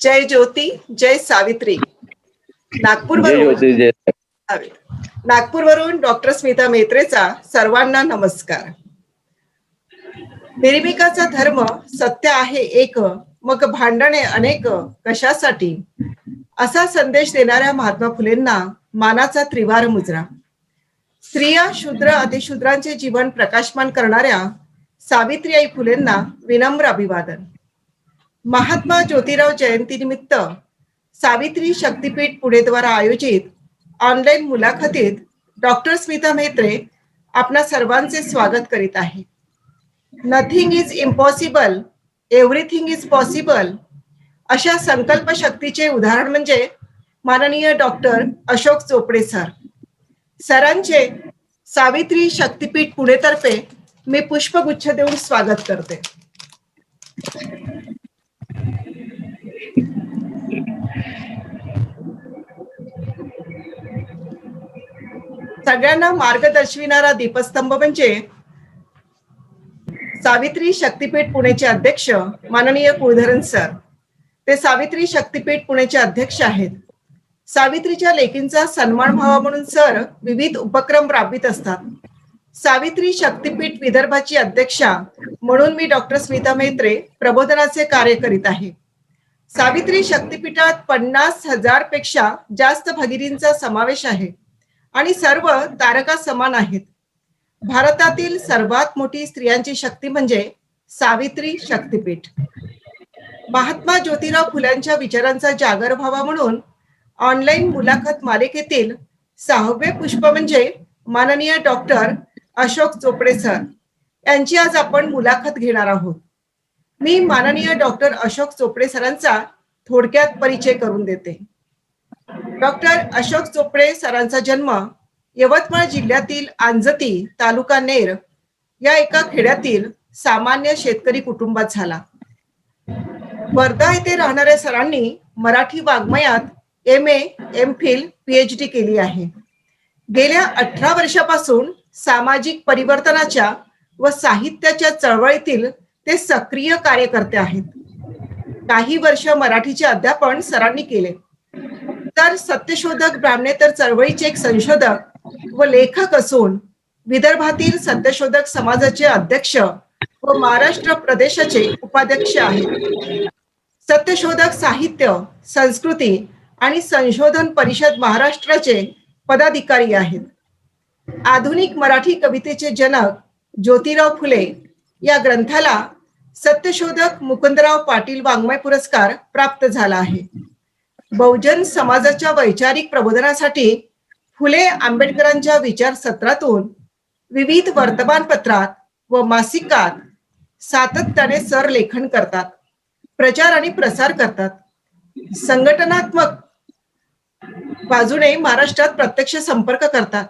जय ज्योती, जय सावित्री. जय नागपूरवरून ज्योती जय. नागपूरवरून डॉक्टर स्मिता मेत्रेचा सर्वांना नमस्कार. निर्भीकाचा धर्म सत्य आहे एक, मग भांडणे अनेक कशासाठी, असा संदेश देणाऱ्या महात्मा फुलेंना मानाचा त्रिवार मुजरा. स्त्रिया शूद्र अतिशूद्रांचे जीवन प्रकाशमान करणाऱ्या सावित्रीबाई फुलेंना विनम्र अभिवादन. महात्मा ज्योतिराव जयंतीनिमित्त सावित्री शक्तीपीठ पुणेद्वारा आयोजित ऑनलाईन मुलाखतीत डॉक्टर स्मिता म्हेत्रे आपणा सर्वांचे स्वागत करीत आहे. Nothing is impossible, everything is possible अशा संकल्प शक्तीचे उदाहरण म्हणजे माननीय डॉक्टर अशोक चोपडे सरांचे सावित्री शक्तीपीठ पुणेतर्फे मी पुष्पगुच्छ देऊन स्वागत करते. सगळ्यांना मार्ग दर्शविणारा दीपस्तंभ म्हणजे सावित्री शक्तीपीठ पुणेचे अध्यक्ष माननीय कुळधरन सर. ते सावित्री शक्तीपीठ पुणेचे अध्यक्ष आहेत. सावित्रीच्या लेकींचा सन्मान व्हावा म्हणून सर विविध उपक्रम राबवित असतात. सावित्री शक्तीपीठ विदर्भाची अध्यक्षा म्हणून मी डॉक्टर स्मिता म्हेत्रे प्रबोधनाचे कार्य करीत आहे. सावित्री शक्तीपीठात 50,000 पेक्षा जास्त भगिनींचा समावेश आहे आणि सर्व तारका समान आहेत. भारतातील सर्वात मोठी स्त्रियांची शक्ती म्हणजे सावित्री शक्तीपीठ. महात्मा ज्योतिराव फुल्यांच्या विचारांचा जागर व्हावा म्हणून ऑनलाईन मुलाखत मालिकेतील 6वे पुष्प म्हणजे माननीय डॉक्टर अशोक चोपडे सर यांची आज आपण मुलाखत घेणार आहोत. मी माननीय डॉक्टर अशोक चोपडे सरांचा थोडक्यात परिचय करून देते. डॉक्टर अशोक चोपडे सरांचा जन्म यवतमाळ जिल्ह्यातील आंजती तालुका नेर या एका खेड्यातील सामान्य शेतकरी कुटुंबात झाला. वर्धा येथे राहणाऱ्या सरांनी मराठी वाङ्मयात MA, MPhil, PhD केली आहे. गेल्या 18 वर्षापासून सामाजिक परिवर्तनाच्या व साहित्याच्या चळवळीतील ते सक्रिय कार्यकर्ते आहेत. काही वर्ष मराठीचे अध्यापन सरांनी केले. तर सत्यशोधक ब्राह्मणेतर चळवळीचे एक संशोधक व लेखक असून विदर्भातील सत्यशोधक समाजाचे अध्यक्ष व महाराष्ट्र प्रदेशाचे उपाध्यक्ष आहेत. सत्यशोधक साहित्य, संस्कृती आणि संशोधन परिषद महाराष्ट्राचे पदाधिकारी आहेत. आधुनिक मराठी कवितेचे जनक ज्योतिराव फुले या ग्रंथाला सत्यशोधक मुकुंदराव पाटील वाङ्मय पुरस्कार प्राप्त झाला आहे. बहुजन समाजाच्या वैचारिक प्रबोधनासाठी फुले आंबेडकरांच्या विचार सत्रातून विविध वर्तमानपत्रात व मासिकात सातत्याने सर लेखन करतात, प्रचार आणि प्रसार करतात. संघटनात्मक बाजूने महाराष्ट्रात प्रत्यक्ष संपर्क करतात.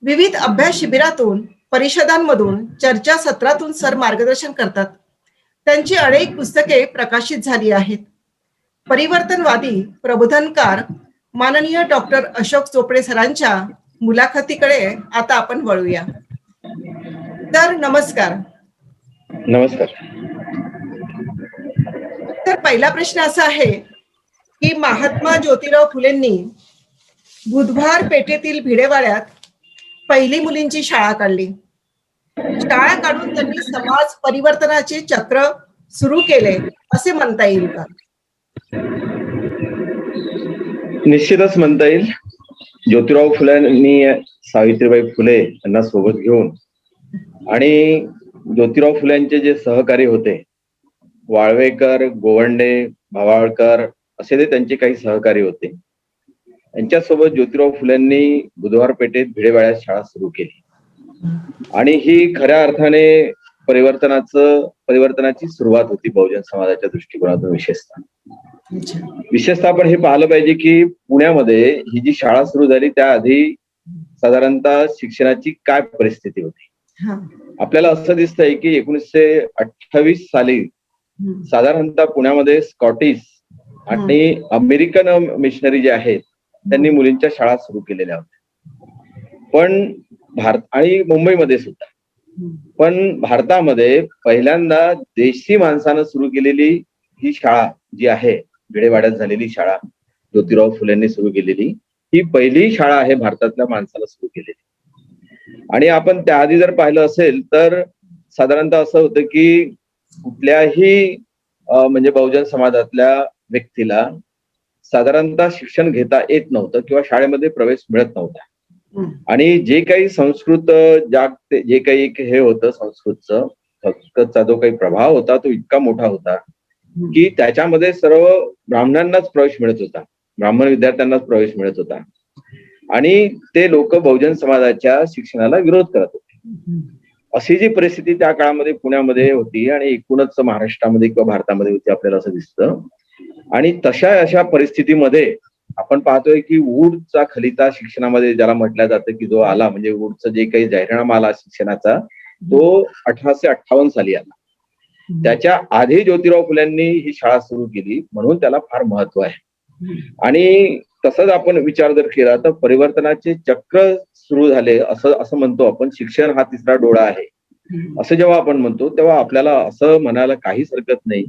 विविध अभ्यास शिबिरातून, परिषदांमधून, चर्चा सत्रातून सर मार्गदर्शन करतात. त्यांची अनेक पुस्तके प्रकाशित झाली आहेत. परिवर्तनवादी प्रबोधनकार माननीय डॉक्टर अशोक चोपडे सरांच्या मुलाखतीकडे आता आपण वळूया. तर नमस्कार. नमस्कार. तर पहिला प्रश्न असा आहे की महात्मा ज्योतिराव फुलेंनी बुधवार पेठेतील भिडेवाड्यात पहिली मुलींची शाळा काढली. शाळा काढून त्यांनी समाज परिवर्तनाचे चक्र सुरू केले असे म्हणता येईल का? निश्चितच म्हणता येईल. ज्योतिराव फुल्यांनी सावित्रीबाई फुले यांना सोबत घेऊन आणि ज्योतिराव फुल्यांचे जे सहकारी होते वाळवेकर, गोवंडे, भावाळकर असे ते त्यांचे काही सहकारी होते. यांच्यासोबत ज्योतिराव फुल्यांनी बुधवार पेठेत भिडेवाड्यात शाळा सुरू केली आणि ही खऱ्या अर्थाने परिवर्तनाची सुरुवात होती बहुजन समाजाच्या दृष्टिकोनातून. विशेषतः आपण हे पाहिलं पाहिजे की पुण्यामध्ये ही जी शाळा सुरू झाली त्याआधी साधारणतः शिक्षणाची काय परिस्थिती होती. आपल्याला असं दिसतंय की 1928 साली साधारणतः पुण्यामध्ये स्कॉटिश आणि अमेरिकन मिशनरी जे आहेत त्यांनी मुलींच्या शाळा सुरू केलेल्या होत्या. पण आणि मुंबईमध्ये सुद्धा. पण भारतामध्ये पहिल्यांदा देशी माणसानं सुरू केलेली ही शाळा जी आहे भिडेवाड्यात झालेली शाळा ज्योतिराव फुलेंनी सुरू केलेली ही पहिली शाळा आहे भारतातल्या माणसाला सुरू केलेली. आणि आपण त्याआधी जर पाहिलं असेल तर साधारणतः असं होतं की कुठल्याही म्हणजे बहुजन समाजातल्या व्यक्तीला साधारणतः शिक्षण घेता येत नव्हतं किंवा शाळेमध्ये प्रवेश मिळत नव्हता. आणि जे काही संस्कृत जे काही हे होतं संस्कृतचा जो काही प्रभाव होता तो इतका मोठा होता की त्याच्यामध्ये सर्व ब्राह्मणांनाच प्रवेश मिळत होता, ब्राह्मण विद्यार्थ्यांनाच प्रवेश मिळत होता. आणि ते लोक बहुजन समाजाच्या शिक्षणाला विरोध करत होते. अशी जी परिस्थिती त्या काळामध्ये पुण्यामध्ये होती आणि एकूणच महाराष्ट्रामध्ये किंवा भारतामध्ये होती आपल्याला असं दिसतं. आणि तशा अशा परिस्थितीमध्ये आपण पाहतोय की वूडचा खलिता शिक्षणामध्ये ज्याला म्हटलं जातं की जो आला म्हणजे वूडचं जे काही जाहीरनामा आला शिक्षणाचा तो 1858 साली आला. त्याच्या आधी ज्योतिराव फुल्यांनी ही शाळा सुरू केली म्हणून त्याला फार महत्व आहे. आणि तसंच आपण विचार जर केला तर परिवर्तनाचे चक्र सुरू झाले असं म्हणतो आपण, शिक्षण हा तिसरा डोळा आहे असं जेव्हा आपण म्हणतो तेव्हा आपल्याला असं म्हणायला काहीच हरकत नाही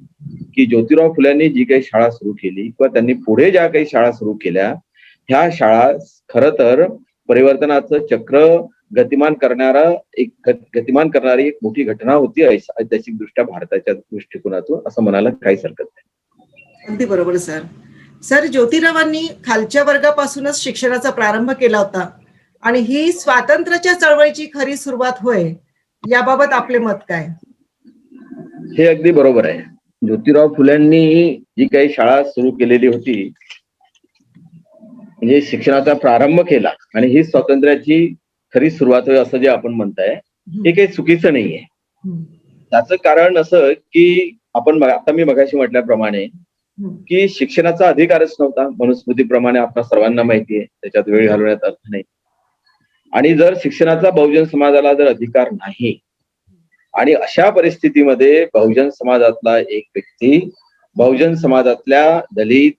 की ज्योतिराव फुल्यांनी जी काही शाळा सुरू केली किंवा त्यांनी पुढे ज्या काही शाळा सुरू केल्या ह्या शाळा खरं तर परिवर्तनाचं चक्र गतिमान करणारी एक मोठी घटना होती ऐतिहासिक दृष्ट्या भारताच्या दृष्टिकोनातून असं म्हणायला काहीच हरकत नाही. अगदी बरोबर सर. सर, ज्योतिरावांनी खालच्या वर्गापासूनच शिक्षणाचा प्रारंभ केला होता आणि ही स्वातंत्र्याच्या चळवळीची खरी सुरुवात होय, याबाबत आपले मत काय? हे अगदी बरोबर आहे. ज्योतिराव फुल्यांनी जी काही शाळा सुरू केलेली होती म्हणजे शिक्षणाचा प्रारंभ केला आणि ही स्वातंत्र्याची खरी सुरुवात होय असं जे आपण म्हणताय हे काही चुकीचं नाहीये. त्याचं कारण असं की आपण आता मी मगाशी म्हटल्याप्रमाणे की शिक्षणाचा अधिकारच नव्हता मनुस्मृतीप्रमाणे आपल्या सर्वांना माहिती आहे, त्याच्यात वेळ घालवण्यात अर्थ नाही. आणि जर शिक्षणाचा बहुजन समाजाला जर अधिकार नाही आणि अशा परिस्थितीमध्ये बहुजन समाजातला एक व्यक्ती बहुजन समाजातल्या दलित,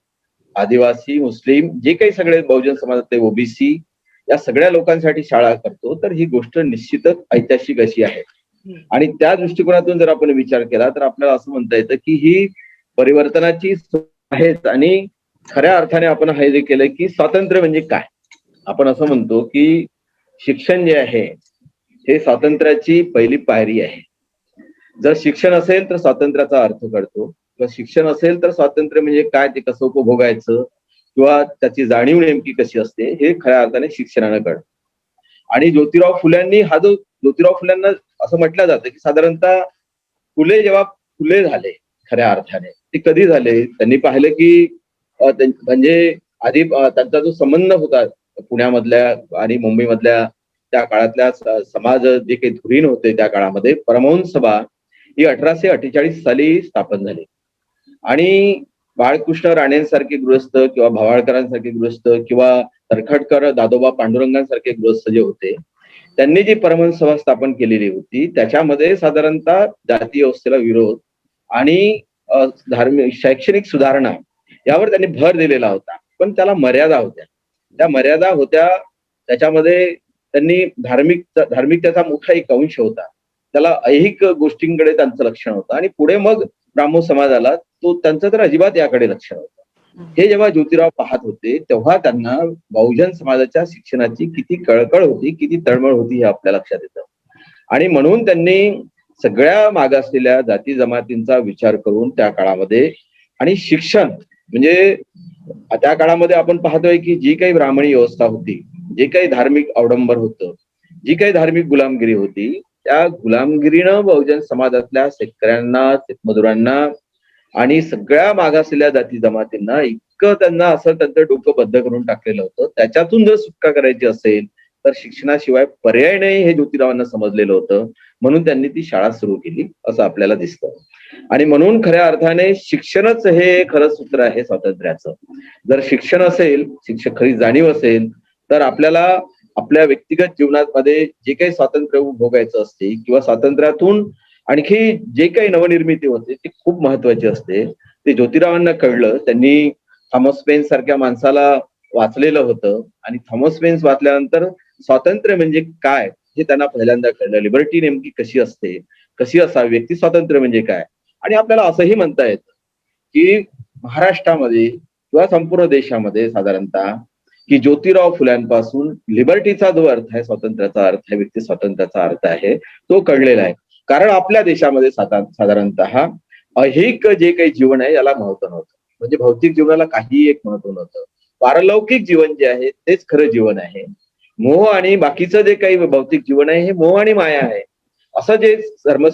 आदिवासी, मुस्लिम जे काही सगळे बहुजन समाजातले ओबीसी या सगळ्या लोकांसाठी शाळा करतो तर ही गोष्ट निश्चितच ऐतिहासिक अशी आहे. आणि त्या दृष्टिकोनातून जर आपण विचार केला तर आपल्याला असं म्हणता येतं की ही परिवर्तनाची आहेच. आणि खऱ्या अर्थाने आपण हे जे केलं की स्वातंत्र्य म्हणजे काय, आपण असं म्हणतो की शिक्षण जे आहे हे स्वातंत्र्याची पहिली पायरी आहे. जर शिक्षण असेल तर स्वातंत्र्याचा अर्थ कळतो किंवा शिक्षण असेल तर स्वातंत्र्य म्हणजे काय ते कसं उपभोगायचं किंवा त्याची जाणीव नेमकी कशी असते हे खऱ्या अर्थाने शिक्षणानं कळतं. आणि ज्योतिराव फुल्यांना असं म्हटलं जातं की साधारणतः जेव्हा फुले झाले खऱ्या अर्थाने ते कधी झाले, त्यांनी पाहिलं की म्हणजे आधी त्यांचा जो संबंध होता पुण्यामधल्या आणि मुंबईमधल्या त्या काळातल्या समाज जे काही धुरीण होते त्या काळामध्ये परमहंस सभा ही 1848 साली स्थापन झाली. आणि बाळकृष्ण राणेंसारखे गृहस्थ किंवा भवाळकरांसारखे गृहस्थ किंवा तरखडकर दादोबा पांडुरंगांसारखे गृहस्थ जे होते त्यांनी जी परमहंस सभा स्थापन केलेली होती त्याच्यामध्ये साधारणतः जाती व्यवस्थेला विरोध आणि धार्मिक शैक्षणिक सुधारणा यावर त्यांनी भर दिलेला होता. पण त्याला मर्यादा होत्या. त्या मर्यादा होत्या त्याच्यामध्ये त्यांनी धार्मिकतेचा मोठा एक अंश होता, त्याला ऐहिक गोष्टींकडे त्यांचं लक्ष नव्हतं. आणि पुढे मग ब्राह्मण समाजाला तो त्यांचं तर अजिबात याकडे लक्ष नव्हतं. हे जेव्हा ज्योतिराव पाहत होते तेव्हा त्यांना बहुजन समाजाच्या शिक्षणाची किती कळकळ होती, किती तळमळ होती हे आपल्या लक्षात येतं. आणि म्हणून त्यांनी सगळ्या मागासलेल्या जाती जमातींचा विचार करून त्या काळामध्ये आणि शिक्षण म्हणजे त्या काळामध्ये आपण पाहतोय की जी काही ब्राह्मणी व्यवस्था होती, जे काही धार्मिक अवडंबर होतं, जी काही धार्मिक गुलामगिरी होती त्या गुलामगिरीनं बहुजन समाजातल्या शेतकऱ्यांना, शेतमजुरांना आणि सगळ्या मागासलेल्या जाती जमातींना इतकं त्यांना असं त्यांचं डोकं बद्ध करून टाकलेलं होतं. त्याच्यातून जर सुटका करायची असेल तर शिक्षणाशिवाय पर्याय नाही हे ज्योतिरावांना समजलेलं होतं. म्हणून त्यांनी ती शाळा सुरू केली असं आपल्याला दिसतं. आणि म्हणून खऱ्या अर्थाने शिक्षणच हे खरं सूत्र आहे स्वातंत्र्याचं. जर शिक्षण असेल, खरी जाणीव असेल तर आपल्याला आपल्या व्यक्तिगत जीवनामध्ये जे काही स्वातंत्र्य भोगायचं असते किंवा स्वातंत्र्यातून आणखी जे काही नवनिर्मिती होते ती खूप महत्वाची असते. ते ज्योतिरावांना कळलं. त्यांनी थॉमस पेन सारख्या माणसाला वाचलेलं होतं आणि थॉमस पेन वाचल्यानंतर स्वातंत्र्य म्हणजे काय हे त्यांना पहिल्यांदा कळलं. लिबर्टी नेमकी कशी असते, कशी असावी, व्यक्ती स्वातंत्र्य म्हणजे काय. आणि आपल्याला असंही म्हणता येतं की महाराष्ट्रामध्ये किंवा संपूर्ण देशामध्ये साधारणतः की ज्योतिराव फुल्यांपासून लिबर्टीचा जो अर्थ आहे, स्वातंत्र्याचा अर्थ आहे, व्यक्ती स्वातंत्र्याचा अर्थ आहे, तो कळलेला आहे. कारण आपल्या देशामध्ये साधारणतः ऐहिक जे काही जीवन आहे याला महत्व नव्हतं. म्हणजे भौतिक जीवनाला काही एक महत्व नव्हतं. पारलौकिक जीवन जे आहे तेच खरं जीवन आहे. मोह आणि बाकीचं जे काही भौतिक जीवन आहे हे मोह आणि माया आहे, असं जे धर्म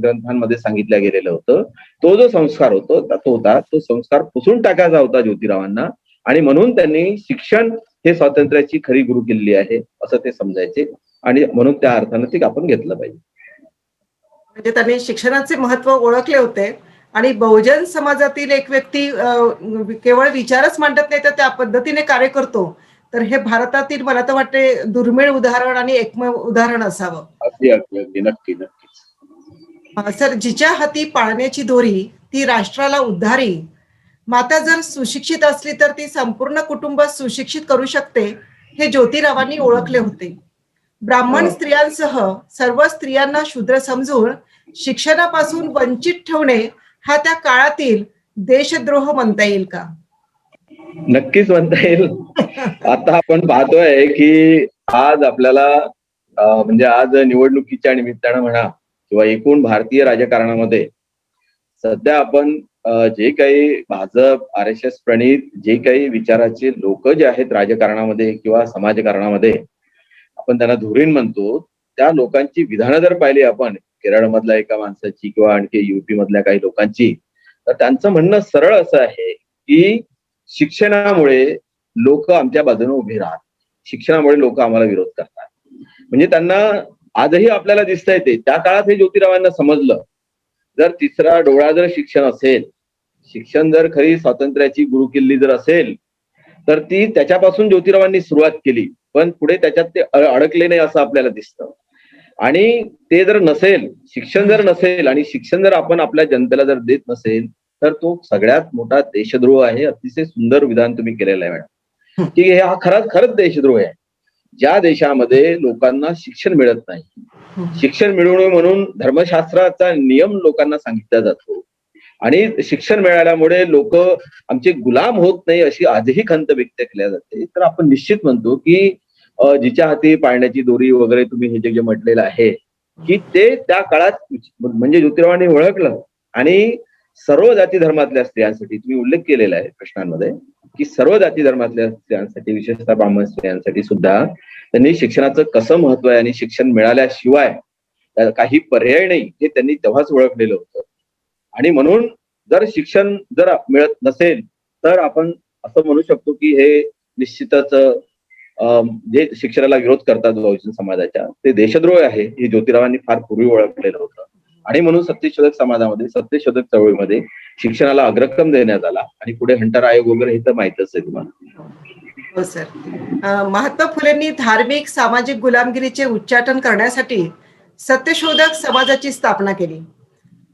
ग्रंथांमध्ये सांगितलं गेलेलं होतं. तो जो संस्कार तो संस्कार पुसून टाकायचा होता ज्योतिरावांना. आणि म्हणून त्यांनी शिक्षण हे स्वातंत्र्याची खरी गुरुकिल्ली आहे असं ते समजायचे. आणि म्हणून त्या अर्थानं ते आपण घेतलं पाहिजे. म्हणजे त्यांनी शिक्षणाचे महत्व ओळखले होते आणि बहुजन समाजातील एक व्यक्ती केवळ विचारच मांडत नाही तर त्या पद्धतीने कार्य करतो, तर हे भारतातील मला तर वाटते दुर्मिळ उदाहरण आणि एकमेव उदाहरण असावं. अगदी अगदी अगदी नक्की नक्कीच. सर, जिच्या हाती पाळण्याची दोरी ती राष्ट्राला उद्धारी. माता जर सुशिक्षित असली तर ती संपूर्ण कुटुंब सुशिक्षित करू शकते, हे ज्योतिरावांनी ओळखले होते. ब्राह्मण स्त्रियांसह सर्व स्त्रियांना शूद्र समजून शिक्षणापासून वंचित ठेवणे हा त्या काळातील देशद्रोह म्हणता येईल का? नक्कीच म्हणता येईल. आता आपण पाहतोय की आज आपल्याला म्हणजे आज निवडणुकीच्या निमित्तानं म्हणा किंवा एकूण भारतीय राजकारणामध्ये सध्या आपण जे काही भाजप RSS प्रणीत जे काही विचाराचे लोक जे आहेत राजकारणामध्ये किंवा समाजकारणामध्ये, आपण त्यांना धुरीण म्हणतो, त्या लोकांची विधानं जर पाहिली आपण केरळमधल्या एका माणसाची किंवा आणखी UP मधल्या काही लोकांची, तर त्यांचं म्हणणं सरळ असं आहे की शिक्षणामुळे लोक आमच्या बाजूने उभे राहतात, शिक्षणामुळे लोक आम्हाला विरोध करतात. म्हणजे त्यांना आजही आपल्याला दिसतंय ते त्या काळात हे ज्योतिरावांना समजलं. जर तिसरा डोळा जर शिक्षण असेल, शिक्षण जर खरी स्वातंत्र्याची गुरुकिल्ली जर असेल, तर ती त्याच्यापासून ज्योतिरावांनी सुरुवात केली. पण पुढे त्याच्यात ते अडकले नाही असं आपल्याला दिसतं. आणि ते जर नसेल, शिक्षण जर नसेल आणि शिक्षण जर आपण आपल्या जनतेला जर देत नसेल, तर तो सगळ्यात मोठा देशद्रोह आहे. अतिशय सुंदर विधान तुम्ही केलेलं आहे मॅडम, की हा खरंच देशद्रोह आहे. ज्या देशामध्ये लोकांना शिक्षण मिळत नाही, शिक्षण मिळवणे म्हणून धर्मशास्त्राचा नियम लोकांना सांगितला जातो आणि शिक्षण मिळाल्यामुळे लोक आमचे गुलाम होत नाही अशी आजही खंत व्यक्त केल्या जाते, तर आपण निश्चित म्हणतो की जिच्या हाती पाळण्याची दोरी वगैरे तुम्ही हे जे म्हटलेलं आहे की ते त्या काळात म्हणजे ज्योतिरावांनी ओळखलं. आणि सर्व जाती धर्मातल्या स्त्रियांसाठी तुम्ही उल्लेख केलेला आहे प्रश्नांमध्ये की सर्व जाती धर्मातल्या स्त्रियांसाठी, विशेषतः ब्राह्मण स्त्रियांसाठी सुद्धा त्यांनी शिक्षणाचं कसं महत्व आहे आणि शिक्षण मिळाल्याशिवाय काही पर्याय नाही हे त्यांनी तेव्हाच ओळखलेलं होतं. आणि म्हणून जर शिक्षण जर मिळत नसेल तर आपण असं म्हणू शकतो की हे निश्चितच जे शिक्षणाला विरोध करतात बहुजन समाजाच्या, ते देशद्रोह आहे हे ज्योतिरावांनी फार पूर्वी ओळखलेलं होतं. आणि म्हणून सत्यशोधक समाजामध्ये, सत्यशोधक चळवळीमध्ये शिक्षणाला अग्रक्रम देण्यात आला. आणि पुढे हंटर आयोग वगैरे हे तर माहितच आहे तुम्हाला. हो सर. महात्मा फुलेंनी धार्मिक सामाजिक गुलामगिरीचे उच्चाटन करण्यासाठी सत्यशोधक समाजाची स्थापना केली.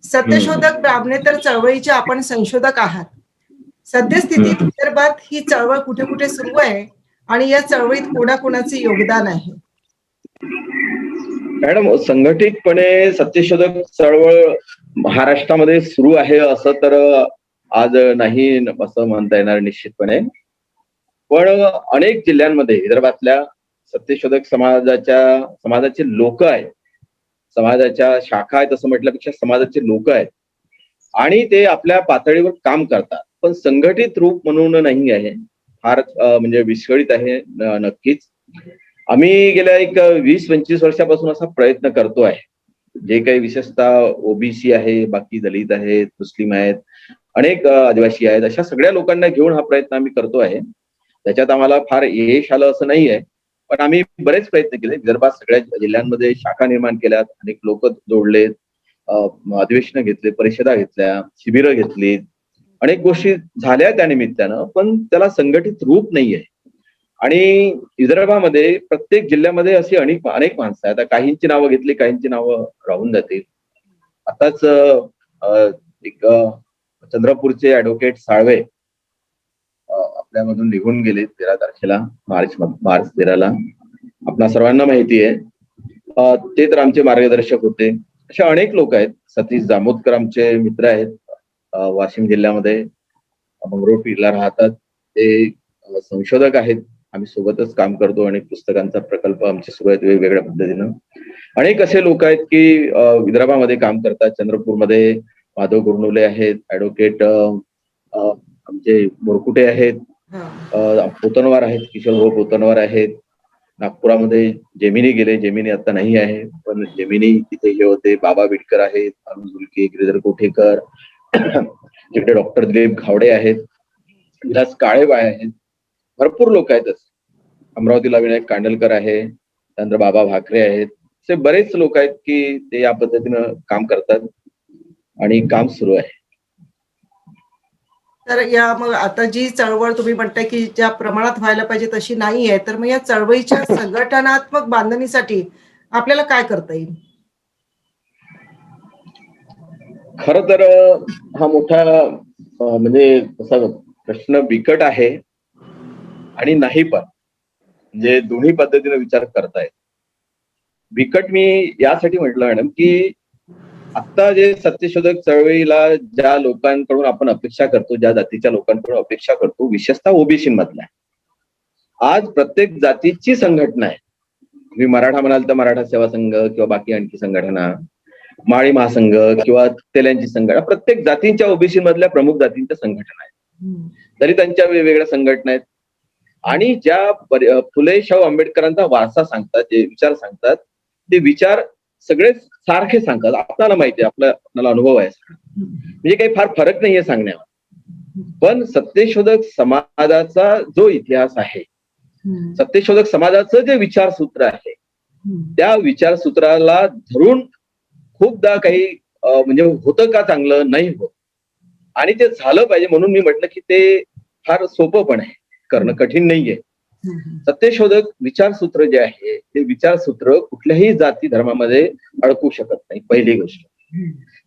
सत्यशोधक ब्राह्मणेतर चळवळीचे आपण संशोधक आहात. सद्यस्थितीत विदर्भात ही चळवळ कुठे कुठे सुरू आहे आणि या चळवळीत कोणाकोणाचे योगदान आहे? मॅडम, संघटितपणे सत्यशोधक चळवळ महाराष्ट्रामध्ये सुरू आहे असं तर आज नाही असं म्हणता येणार निश्चितपणे. पण अनेक जिल्ह्यांमध्ये विदर्भातल्या सत्यशोधक समाजाचे लोक आहेत, समाजाच्या शाखा आहेत असं म्हटल्यापेक्षा समाजाचे लोक आहेत आणि ते आपल्या पातळीवर काम करतात. पण संघटित रूप म्हणून नाही आहे, फार म्हणजे विस्कळीत आहे नक्कीच. आम्ही गेल्या एक 20-25 वर्षापासून असा प्रयत्न करतो आहे. जे काही विशेषतः OBC आहे, बाकी दलित आहेत, मुस्लिम आहेत, अनेक आदिवासी आहेत, अशा सगळ्या लोकांना घेऊन हा प्रयत्न आम्ही करतो आहे. त्याच्यात आम्हाला फार यश आलं असं नाही आहे, पण आम्ही बरेच प्रयत्न केले. विदर्भात सगळ्या जिल्ह्यांमध्ये शाखा निर्माण केल्यात, अनेक लोक जोडलेत, अधिवेशनं घेतले, परिषदा घेतल्या, शिबिरं घेतली, अनेक गोष्टी झाल्या त्या निमित्तानं. पण त्याला संघटित रूप नाही आहे. आणि विदर्भामध्ये प्रत्येक जिल्ह्यामध्ये अशी अनेक माणसं आहेत. आता काहींची नावं घेतली, काहींची नावं राहून जातील. आताच एक चंद्रपूरचे ऍडव्होकेट साळवे आपल्यामधून निघून गेले 13 तारखेला, मार्च 13ला. आपल्या सर्वांना माहिती आहे. ते तर आमचे मार्गदर्शक होते. अशा अनेक लोक आहेत. सतीश जामोदकर आमचे मित्र आहेत वाशिम जिल्ह्यामध्ये. मंगरुळपीरला राहतात. ते संशोधक आहेत. आम्ही सोबतच काम करतो आणि पुस्तकांचा प्रकल्प आमचे सुरू आहेत वेगवेगळ्या पद्धतीनं. अनेक असे लोक आहेत की विदर्भामध्ये काम करतात. चंद्रपूरमध्ये माधव गुरनुले आहेत, ऍडव्होकेट आमचे मोरकुटे आहेत, पोतनवार आहेत, किशोर भाऊ पोतनवार आहेत. नागपुरामध्ये जेमिनी गेले, जेमिनी आता नाही आहे, पण जेमिनी तिथे हे होते. बाबा बिडकर आहेत, अरुण जुलके, गिरीधर कोठेकर, तिकडे डॉक्टर दिलीप घावडे आहेत, विलास काळेबाय आहेत, भरपूर लोक आहेत. अमरावतीला विनायक कांडलकर आहे, त्यानंतर बाबा भाकरे आहेत. असे बरेच लोक आहेत की ते या पद्धतीनं काम करतात आणि काम सुरू आहे. तर या मग आता जी चळवळ तुम्ही म्हणताय की ज्या प्रमाणात व्हायला पाहिजे तशी नाही आहे, तर मग या चळवळीच्या संघटनात्मक बांधणीसाठी आपल्याला काय करता येईल? खर तर हा मोठा म्हणजे तसा प्रश्न बिकट आहे आणि नाही पण, म्हणजे दोन्ही पद्धतीने विचार करतायत. बिकट मी यासाठी म्हटलं मॅडम की आता जे सत्यशोधक चळवळीला ज्या लोकांकडून आपण अपेक्षा करतो, ज्या जातीच्या लोकांकडून अपेक्षा करतो, विशेषतः ओबीसी मधल्या, आज प्रत्येक जातीची संघटना आहे. तुम्ही मराठा म्हणाल तर मराठा सेवा संघ किंवा बाकी आणखी संघटना, माळी महासंघ किंवा तेल्यांची संघटना, प्रत्येक जातींच्या ओबीसी मधल्या प्रमुख जातींच्या संघटना आहेत. दलितांच्या वेगवेगळ्या संघटना आहेत. आणि ज्या फुले शाहू आंबेडकरांचा वारसा सांगतात, जे विचार सांगतात, ते विचार सगळे सारखे सांगतात. आपल्याला माहिती आहे, आपल्याला अनुभव आहे, म्हणजे काही फार फरक नाहीये सांगण्यावर. पण सत्यशोधक समाजाचा जो इतिहास आहे, सत्यशोधक समाजाचं जे विचारसूत्र आहे, त्या विचारसूत्राला धरून खूपदा काही म्हणजे होतं का चांगलं नाही होत, आणि ते झालं पाहिजे म्हणून मी म्हटलं की ते फार सोपं पण आहे, करणं कठीण नाहीये. सत्यशोधक विचारसूत्र जे आहे ते विचारसूत्र कुठल्याही जाती धर्मामध्ये अडकू शकत नाही. पहिली गोष्ट,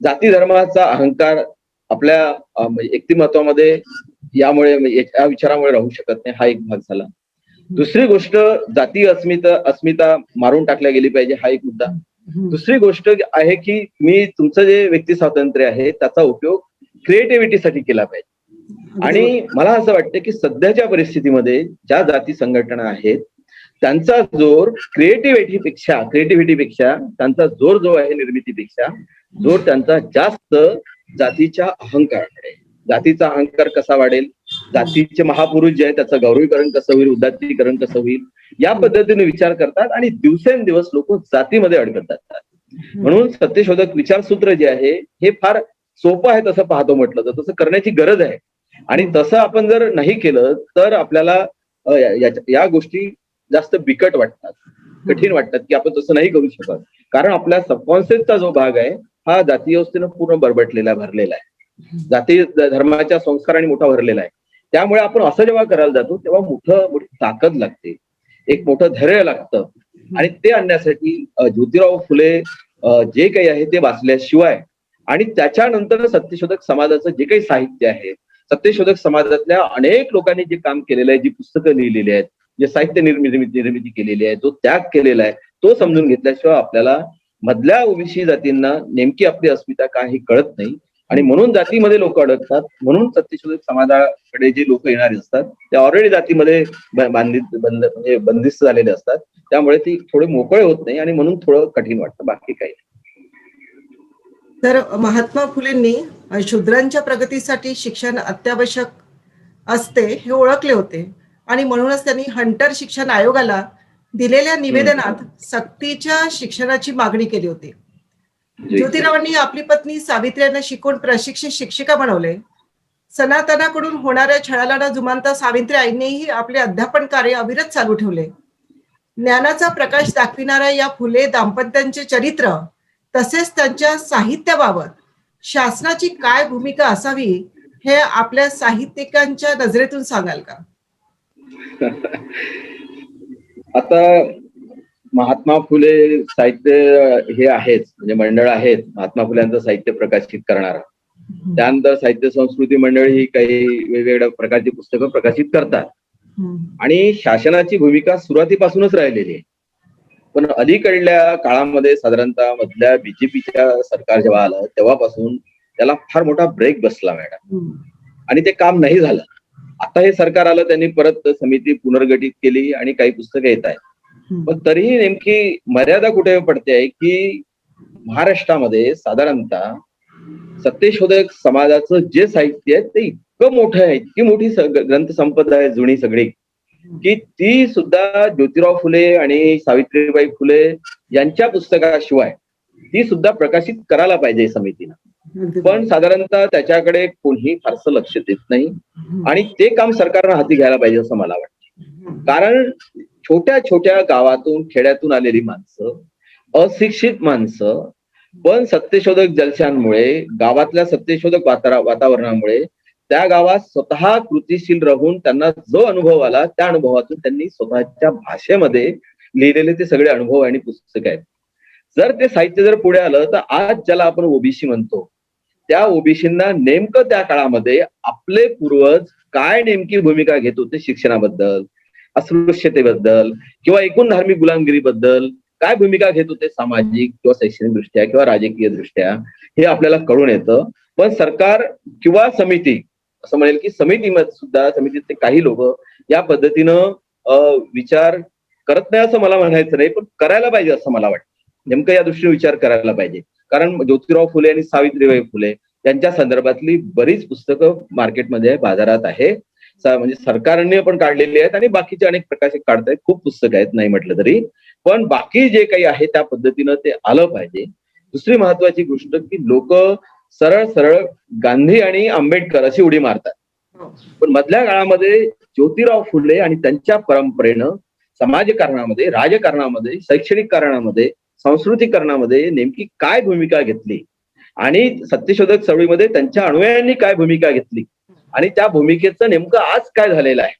जाती धर्माचा अहंकार आपल्या व्यक्तिमत्वामध्ये यामुळे या विचारामुळे राहू शकत नाही, हा एक भाग झाला. दुसरी गोष्ट, जाती अस्मिता मारून टाकल्या गेली पाहिजे, हा एक मुद्दा. दुसरी गोष्ट आहे की मी तुमचं जे व्यक्ती स्वातंत्र्य आहे त्याचा उपयोग क्रिएटिव्हिटीसाठी केला पाहिजे. आणि मला असं वाटतं की सध्याच्या परिस्थितीमध्ये ज्या जाती संघटना आहेत त्यांचा जोर क्रिएटिव्हिटीपेक्षा त्यांचा जोर जो आहे निर्मितीपेक्षा जोर त्यांचा जास्त जातीच्या अहंकाराकडे. जातीचा अहंकार कसा वाढेल, जातीचे महापुरुष जे आहे त्याचं गौरवीकरण कसं होईल, उदात्तीकरण कसं होईल, या पद्धतीने विचार करतात आणि दिवसेंदिवस लोक जातीमध्ये अडकत जातात. म्हणून सत्यशोधक विचारसूत्र जे आहे हे फार सोपं आहे तसं पाहतो म्हटलं तर, तसं करण्याची गरज आहे. आणि तसं आपण जर नाही केलं तर आपल्याला या गोष्टी जास्त बिकट वाटतात, कठीण वाटतात की आपण तसं नाही करू शकत. कारण आपल्या सबकॉन्शियसचा जो भाग आहे हा जाती व्यवस्थेनं पूर्ण बरबटलेला भरलेला आहे, जाती धर्माच्या संस्काराने मोठा भरलेला आहे. त्यामुळे आपण असं जेव्हा करायला जातो तेव्हा मोठी ताकद लागते, एक मोठं धैर्य लागतं. आणि ते आणण्यासाठी ज्योतिराव फुले जे काही आहे ते वाचल्याशिवाय, आणि त्याच्यानंतर सत्यशोधक समाजाचं जे काही साहित्य आहे, सत्यशोधक समाजातल्या अनेक लोकांनी जे काम केलेलं आहे, जी पुस्तकं लिहिलेली आहेत, जे साहित्य निर्मिती केलेली आहे, जो त्याग केलेला आहे, तो समजून घेतल्याशिवाय आपल्याला मधल्या ओबीसी जातींना नेमकी आपली अस्मिता काय हे कळत नाही. आणि म्हणून जातीमध्ये लोक अडकतात. म्हणून सत्यशोधक समाजाकडे जे लोक येणारे असतात ते ऑलरेडी जातीमध्ये बंदिस्त झालेले असतात. त्यामुळे ती थोडे मोकळे होत नाही आणि म्हणून थोडं कठीण वाटतं, बाकी काही. तर महात्मा फुलेंनी शूद्रांच्या प्रगतीसाठी शिक्षण अत्यावश्यक असते हे ओळखले होते, आणि म्हणूनच त्यांनी हंटर शिक्षण आयोगाला दिलेल्या निवेदनात सक्तीच्या शिक्षणाची मागणी केली होती. ज्योतिरावांनी आपली पत्नी सावित्री यांना शिकवून प्रशिक्षित शिक्षिका बनवले. सनातनाकडून होणाऱ्या छळाला न जुमानता सावित्री आईंनीही आपले अध्यापन कार्य अविरत चालू ठेवले. ज्ञानाचा प्रकाश दाखविणाऱ्या या फुले दाम्पत्यांचे चरित्र तसेच त्यांच्या साहित्याबाबत शासनाची काय भूमिका असावी हे आपल्या साहित्यिकांच्या नजरेतून सांगाल का? आता महात्मा फुले साहित्य हे आहेत, म्हणजे मंडळ आहेत महात्मा फुल्यांचं साहित्य प्रकाशित करणारा. त्यानंतर साहित्य संस्कृती मंडळ ही काही वेगवेगळ्या प्रकारची पुस्तकं प्रकाशित करतात. आणि शासनाची भूमिका सुरुवातीपासूनच राहिलेली आहे. पण अलीकडल्या काळामध्ये साधारणतः मधल्या बीजेपीच्या सरकार जेव्हा आलं तेव्हापासून त्याला फार मोठा ब्रेक बसला मॅडम. आणि ते काम नाही झालं. आता हे सरकार आलं, त्यांनी परत समिती पुनर्गठित केली आणि काही पुस्तकं येत आहेत. पण तरीही नेमकी मर्यादा कुठे पडते आहे की महाराष्ट्रामध्ये साधारणतः सत्यशोधक समाजाचं जे साहित्य आहे ते इतकं मोठं आहे, इतकी मोठी ग्रंथसंपदा आहे जुनी सगळी, की ती सुद्धा ज्योतिराव फुले आणि सावित्रीबाई फुले यांच्या पुस्तकाशिवाय ती सुद्धा प्रकाशित करायला पाहिजे समितीनं. पण साधारणतः त्याच्याकडे कोणीही फारसं लक्ष देत नाही आणि ते काम सरकारनं हाती घ्यायला पाहिजे असं मला वाटतं. कारण छोट्या छोट्या गावातून खेड्यातून आलेली माणसं, अशिक्षित माणसं, पण सत्यशोधक जलशांमुळे, गावातल्या सत्यशोधक वातावरणामुळे त्या गावात स्वतः कृतीशील राहून त्यांना जो अनुभव आला त्या अनुभवातून त्यांनी स्वतःच्या भाषेमध्ये लिहिलेले ते सगळे अनुभव आणि पुस्तक आहेत. जर ते साहित्य जर पुढे आलं तर आज ज्याला आपण ओबीसी म्हणतो त्या ओबीसींना नेमकं त्या काळामध्ये आपले पूर्वज काय नेमकी भूमिका घेत होते शिक्षणाबद्दल, अस्पृश्यतेबद्दल किंवा एकूण धार्मिक गुलामगिरीबद्दल काय भूमिका घेत होते सामाजिक किंवा शैक्षणिक दृष्ट्या किंवा राजकीय दृष्ट्या, हे आपल्याला कळून येतं. पण सरकार किंवा समिती, असं म्हणेल की समितीमध्ये सुद्धा समितीचे काही लोक या पद्धतीनं विचार करत नाही असं मला म्हणायचं नाही, पण करायला पाहिजे असं मला वाटतं. नेमकं या दृष्टीने विचार करायला पाहिजे. कारण ज्योतिराव फुले आणि सावित्रीबाई फुले यांच्या संदर्भातली बरीच पुस्तकं मार्केटमध्ये बाजारात आहे, म्हणजे सरकारने पण काढलेली आहेत आणि बाकीचे अनेक प्रकाशक काढतायत. खूप पुस्तकं आहेत नाही म्हटलं तरी, पण बाकी जे काही आहे त्या पद्धतीनं ते आलं पाहिजे. दुसरी महत्वाची गोष्ट की लोक सरळ सरळ गांधी आणि आंबेडकर अशी उडी मारतात, पण मधल्या काळामध्ये ज्योतिराव फुले आणि त्यांच्या परंपरेनं समाजकारणामध्ये, राजकारणामध्ये, शैक्षणिक कारणामध्ये, सांस्कृतिकरणामध्ये नेमकी काय भूमिका घेतली आणि सत्यशोधक चळवळीमध्ये त्यांच्या अनुयायांनी काय भूमिका घेतली आणि त्या भूमिकेचं नेमकं आज काय झालेलं आहे.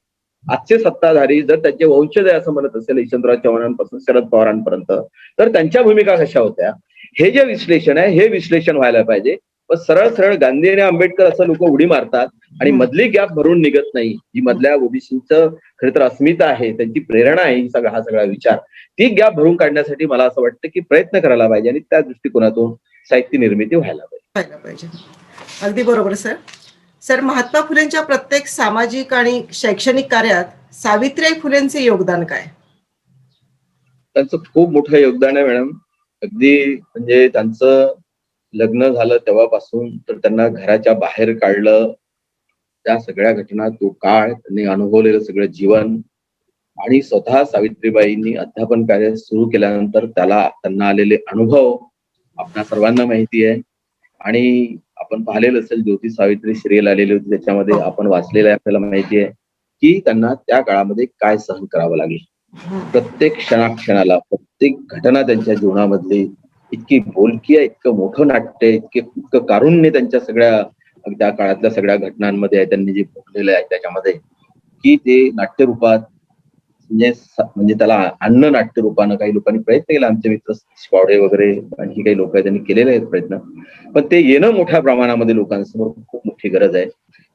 आजचे सत्ताधारी जर त्यांचे वंशज आहे असं म्हणत असेल यशवंतराव चव्हाणांपासून शरद पवारांपर्यंत, तर त्यांच्या भूमिका कशा होत्या हे जे विश्लेषण आहे हे विश्लेषण व्हायला पाहिजे. पण सरळ सरळ गांधी आणि आंबेडकर असं लोक उडी मारतात आणि मधली गॅप भरून निघत नाही. ही मधल्या ओबीसीचं खरं तर अस्मिता आहे, त्यांची प्रेरणा आहे हा सगळा विचार, ती गॅप भरून काढण्यासाठी मला असं वाटतं की प्रयत्न करायला पाहिजे आणि त्या दृष्टिकोनातून साहित्य निर्मिती व्हायला पाहिजे. अगदी बरोबर सर. सर, महात्मा फुलेंच्या प्रत्येक सामाजिक आणि शैक्षणिक कार्यात सावित्रीबाई फुलेंचे योगदान काय? त्यांचं खूप मोठं योगदान आहे मॅडम. अगदी म्हणजे त्यांचं लग्न झालं तेव्हापासून तर त्यांना घराच्या बाहेर काढलं, त्या सगळ्या घटना, तो काळ, त्यांनी अनुभवलेलं सगळं जीवन आणि स्वतः सावित्रीबाईंनी अध्यापन कार्य सुरू केल्यानंतर त्यांना आलेले अनुभव आपल्या सर्वांना माहिती आहे. आणि आपण पाहिलेलं असेल ज्योती सावित्री सिरियल आलेली होती, त्याच्यामध्ये आपण वाचलेलं आहे, आपल्याला माहिती आहे की त्यांना त्या काळामध्ये काय सहन करावं लागेल. प्रत्येक क्षणाक्षणाला, प्रत्येक घटना त्यांच्या जीवनामधली इतकी बोलकी आहे, इतकं मोठं नाट्य, इतकं कारुण्य त्यांच्या सगळ्या त्या काळातल्या सगळ्या घटनांमध्ये आहे, त्यांनी जे भोगलेलं आहे त्याच्यामध्ये, की ते नाट्यरूपात म्हणजे त्याला आणणं नाट्यरूपानं काही लोकांनी प्रयत्न केला. आमचे मित्र पावडे वगैरे आणखी काही लोक त्यांनी केलेले आहेत प्रयत्न, पण ते येणं मोठ्या प्रमाणामध्ये लोकांसमोर खूप मोठी गरज आहे.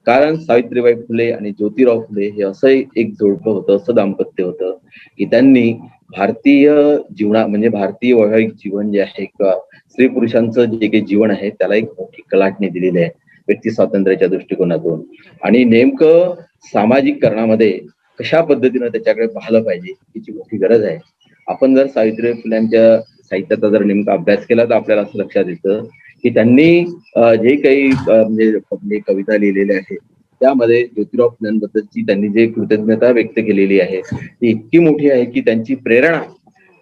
कारण सावित्रीबाई फुले आणि ज्योतिराव फुले हे असं एक जोडपं होतं, असं दाम्पत्य होतं की त्यांनी भारतीय म्हणजे भारतीय वैवाहिक जीवन जे आहे किंवा स्त्री पुरुषांचं जे काही जीवन आहे त्याला एक मोठी कलाटणी दिलेली आहे व्यक्ती स्वातंत्र्याच्या दृष्टिकोनातून. आणि नेमकं सामाजिक करणामध्ये कशा पद्धतीनं त्याच्याकडे पाहिलं पाहिजे याची मोठी गरज आहे. आपण जर सावित्रीबाई फुल्यांच्या साहित्याचा जर नेमका अभ्यास केला तर आपल्याला असं लक्षात येतं की त्यांनी जे काही म्हणजे कविता लिहिलेल्या आहेत त्यामध्ये ज्योतिराव फुल्यांबद्दलची त्यांनी जे कृतज्ञता व्यक्त केलेली आहे ती इतकी मोठी आहे की त्यांची प्रेरणा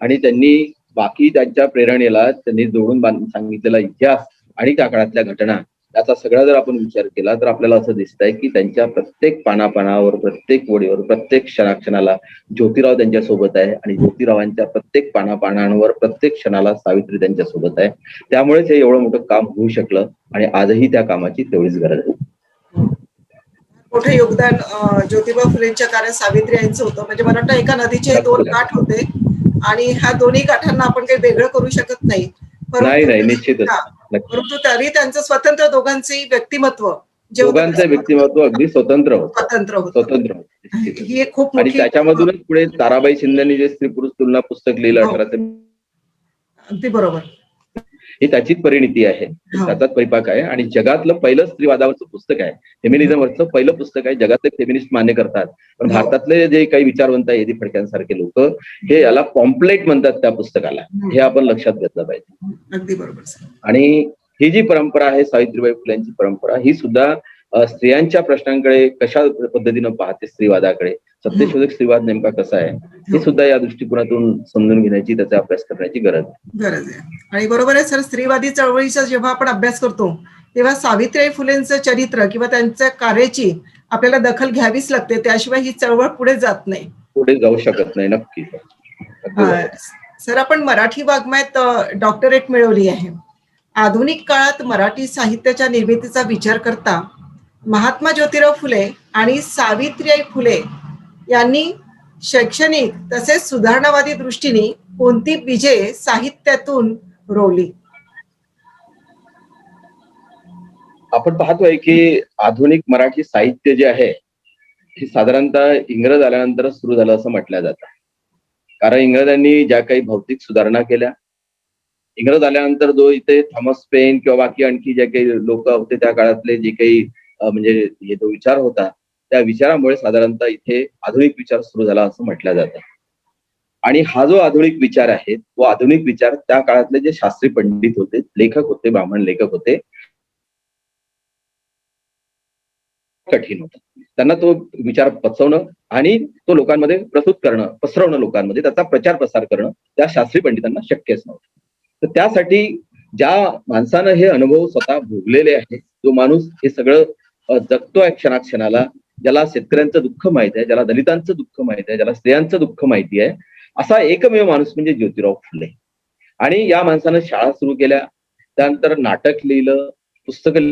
आणि त्यांनी बाकी त्यांच्या प्रेरणेला त्यांनी जोडून सांगितलेला इतिहास आणि त्या काळातल्या घटना याचा सगळा जर आपण विचार केला तर आपल्याला असं दिसतंय की त्यांच्या प्रत्येक पानापानावर, प्रत्येक वडीवर, प्रत्येक क्षणाक्षणाला ज्योतिराव त्यांच्या सोबत आहे आणि ज्योतिरावांच्या प्रत्येक पानापानांवर, प्रत्येक क्षणाला सावित्री त्यांच्या सोबत आहे. त्यामुळेच हे एवढं मोठं काम होऊ शकलं आणि आजही त्या कामाची तेवढीच गरज आहे. मोठे योगदान ज्योतिबा फुलेंच्या कार्यात सावित्री यांचं होतं. म्हणजे मला वाटतं एका नदीचे दोन काठ होते आणि ह्या दोन्ही काठांना आपण काही वेगळं करू शकत नाही. नाही, निश्चितच. परंतु तरी त्यांचं स्वतंत्र दोघांचे व्यक्तिमत्व अगदी स्वतंत्र होतं. ही एक खूप आणि त्याच्यामधूनच पुढे ताराबाई शिंदेनी जे स्त्री पुरुष तुलना पुस्तक लिहिलं 1800, अगदी बरोबर. ही त्याचीच परिणिती आहे, त्याचाच परिपाक आहे. आणि जगातलं पहिलं स्त्रीवादावरचं पुस्तक आहे, फेमिनिझमवरचं पहिलं पुस्तक आहे. जगातले फेमिनिस्ट मान्य करतात, पण भारतातले जे काही विचारवंत आहे, एदी फडक्यांसारखे लोक, हे याला पॉम्पलेट म्हणतात त्या पुस्तकाला. हे आपण लक्षात घेतलं पाहिजे. अगदी बरोबर. आणि ही जी परंपरा आहे सावित्रीबाई फुलेंची परंपरा, ही सुद्धा स्त्रियांच्या प्रश्नांकडे कशा पद्धतीनं पाहते, स्त्रीवादाकडे, सत्यशोधक स्त्रीवाद नेमका कसा आहे, हे सुद्धा या दृष्टिकोनातून समजून घेण्याची, त्याचा अभ्यास करण्याची गरज आहे. आणि बरोबर आहे सर, स्त्रीवादी चळवळीचा जेव्हा आपण अभ्यास करतो तेव्हा सावित्रीबाई फुलेंचं चरित्र किंवा त्यांच्या कार्याची आपल्याला दखल घ्यावीच लागते, त्याशिवाय ही चळवळ पुढे जात नाही, पुढे जाऊ शकत नाही. नक्की सर. आपण मराठी वाङ्मयात डॉक्टरेट मिळवली आहे. आधुनिक काळात मराठी साहित्याच्या निर्मितीचा विचार करता महात्मा ज्योतिराव फुले आणि सावित्रीबाई फुले यांनी शैक्षणिक तसेच सुधारणावादी दृष्टीने कोणती बीजे साहित्यातून रोवली? आपण पाहतोय की आधुनिक मराठी साहित्य जे आहे हे साधारणतः इंग्रज आल्यानंतरच सुरू झालं असं म्हटलं जातं. कारण इंग्रजांनी ज्या काही भौतिक सुधारणा केल्या, इंग्रज आल्यानंतर जो इथे थॉमस पेन किंवा बाकी आणखी जे काही लोक होते त्या काळातले, जे काही म्हणजे जो विचार होता, त्या विचारामुळे साधारणतः इथे आधुनिक विचार सुरू झाला असं म्हटलं जातं. आणि हा जो आधुनिक विचार आहे, तो आधुनिक विचार त्या काळातले जे शास्त्री पंडित होते, लेखक होते, ब्राह्मण लेखक होते, कठीण होतं. त्यांना तो विचार पचवणं आणि तो लोकांमध्ये प्रस्तुत करणं, पसरवणं, लोकांमध्ये त्याचा प्रचार प्रसार करणं त्या शास्त्री पंडितांना शक्यच नव्हतं. तर त्यासाठी ज्या माणसानं हे अनुभव स्वतः भोगलेले आहेत, जो माणूस हे सगळं जगतोय क्षणाक्षणाला, ज्याला शेतकऱ्यांचं दुःख माहित आहे, ज्याला दलितांचं दुःख माहित आहे, ज्याला स्त्रियांचं दुःख माहिती आहे, असा एकमेव माणूस म्हणजे ज्योतिराव फुले. आणि या माणसानं शाळा सुरू केल्या, त्यानंतर नाटक लिहिलं, पुस्तकं,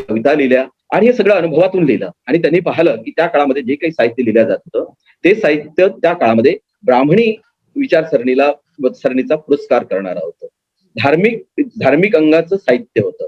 कविता लिहिल्या, आणि हे सगळं अनुभवातून लिहिलं. आणि त्यांनी पाहिलं की त्या काळामध्ये जे काही साहित्य लिहिलं जात होतं, ते साहित्य त्या काळामध्ये ब्राह्मणी विचारसरणीचा पुरस्कार करणारं होतं, धार्मिक अंगाचं साहित्य होतं.